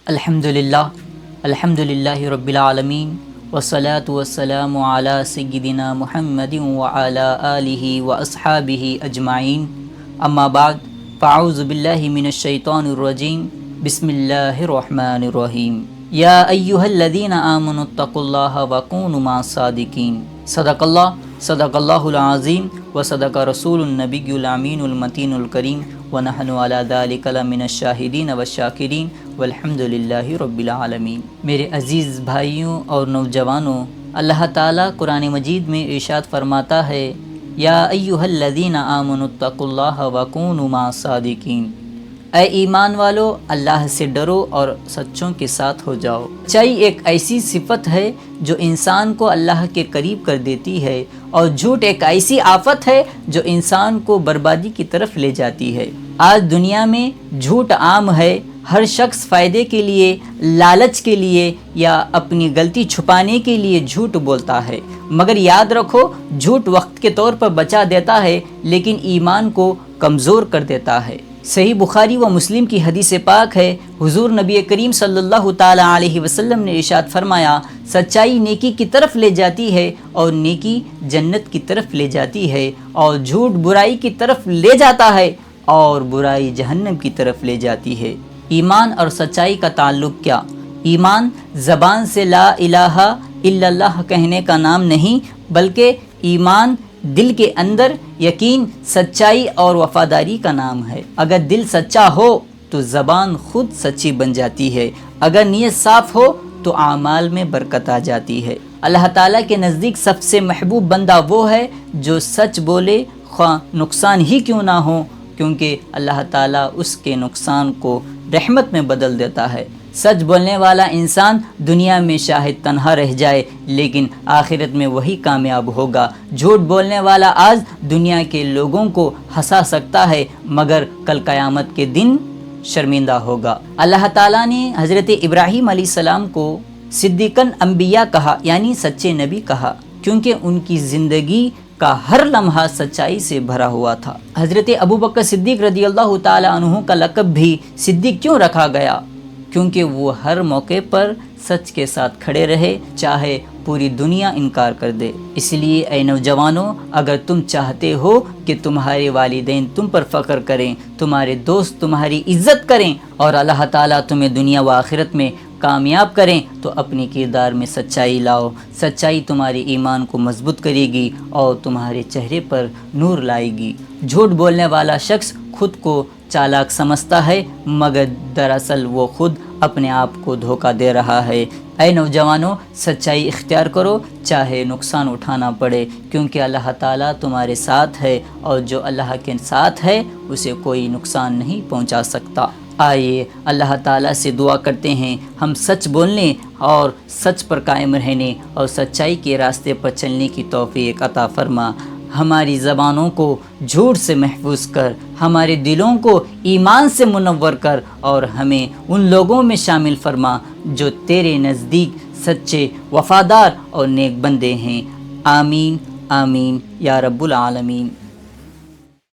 الحمدللہ رب العالمین والصلاة والسلام علی سیدنا محمد وعلی آلہ واصحابہ اجمعین، اما بعد فاعوذ باللہ من الشیطان الرجیم، بسم اللہ الرحمن الرحیم۔ یا ایہا الذین آمنوا اتقوا اللہ وکونوا مع الصادقین۔ صدق اللہ العظیم وصدق رسول النبی الامین المتین الکریم، ونحن علی ذلک لمن الشاہدین والشاکرین والحمد للہ رب العالمین۔ میرے عزیز بھائیوں اور نوجوانوں، اللہ تعالیٰ قرآن مجید میں ارشاد فرماتا ہے، یا ایہا الذین آمنوا اتقوا اللہ وکونوا مع الصادقین۔ اے ایمان والو، اللہ سے ڈرو اور سچوں کے ساتھ ہو جاؤ۔ سچائی ایک ایسی صفت ہے جو انسان کو اللہ کے قریب کر دیتی ہے، اور جھوٹ ایک ایسی آفت ہے جو انسان کو بربادی کی طرف لے جاتی ہے۔ آج دنیا میں جھوٹ عام ہے۔ ہر شخص فائدے کے لیے، لالچ کے لیے یا اپنی غلطی چھپانے کے لیے جھوٹ بولتا ہے، مگر یاد رکھو، جھوٹ وقت کے طور پر بچا دیتا ہے لیکن ایمان کو کمزور کر دیتا ہے۔ صحیح بخاری و مسلم کی حدیث پاک ہے، حضور نبی کریم صلی اللہ تعالی علیہ وسلم نے ارشاد فرمایا، سچائی نیکی کی طرف لے جاتی ہے اور نیکی جنت کی طرف لے جاتی ہے، اور جھوٹ برائی کی طرف لے جاتا ہے اور برائی جہنم کی طرف لے جاتی ہے۔ ایمان اور سچائی کا تعلق کیا؟ ایمان زبان سے لا الہ الا اللہ کہنے کا نام نہیں، بلکہ ایمان دل کے اندر یقین، سچائی اور وفاداری کا نام ہے۔ اگر دل سچا ہو تو زبان خود سچی بن جاتی ہے، اگر نیت صاف ہو تو اعمال میں برکت آ جاتی ہے۔ اللہ تعالیٰ کے نزدیک سب سے محبوب بندہ وہ ہے جو سچ بولے، خواہ نقصان ہی کیوں نہ ہو، کیونکہ اللہ تعالیٰ اس کے نقصان کو رحمت میں بدل دیتا ہے۔ سچ بولنے والا انسان دنیا میں شاید تنہا رہ جائے لیکن آخرت میں وہی کامیاب ہوگا۔ جھوٹ بولنے والا آج دنیا کے لوگوں کو ہنسا سکتا ہے مگر کل قیامت کے دن شرمندہ ہوگا۔ اللہ تعالیٰ نے حضرت ابراہیم علیہ السلام کو صدیقاً انبیاء کہا، یعنی سچے نبی کہا، کیونکہ ان کی زندگی کا ہر لمحہ سچائی سے بھرا ہوا تھا۔ حضرت ابوبکر صدیق رضی اللہ تعالی عنہ کا لقب بھی صدیق کیوں رکھا گیا؟ کیونکہ وہ ہر موقع پر سچ کے ساتھ کھڑے رہے، چاہے پوری دنیا انکار کر دے۔ اس لیے اے نوجوانوں، اگر تم چاہتے ہو کہ تمہارے والدین تم پر فخر کریں، تمہارے دوست تمہاری عزت کریں اور اللہ تعالیٰ تمہیں دنیا و آخرت میں کامیاب کریں، تو اپنی کردار میں سچائی لاؤ۔ سچائی تمہارے ایمان کو مضبوط کرے گی اور تمہارے چہرے پر نور لائے گی۔ جھوٹ بولنے والا شخص خود کو چالاک سمجھتا ہے مگر دراصل وہ خود اپنے آپ کو دھوکہ دے رہا ہے۔ اے نوجوانوں، سچائی اختیار کرو، چاہے نقصان اٹھانا پڑے، کیونکہ اللہ تعالیٰ تمہارے ساتھ ہے اور جو اللہ کے ساتھ ہے اسے کوئی نقصان نہیں پہنچا سکتا۔ آئیے اللہ تعالیٰ سے دعا کرتے ہیں، ہم سچ بولنے اور سچ پر قائم رہنے اور سچائی کے راستے پر چلنے کی توفیق عطا فرما۔ ہماری زبانوں کو جھوٹ سے محفوظ کر، ہمارے دلوں کو ایمان سے منور کر، اور ہمیں ان لوگوں میں شامل فرما جو تیرے نزدیک سچے، وفادار اور نیک بندے ہیں۔ آمین آمین یا رب العالمین۔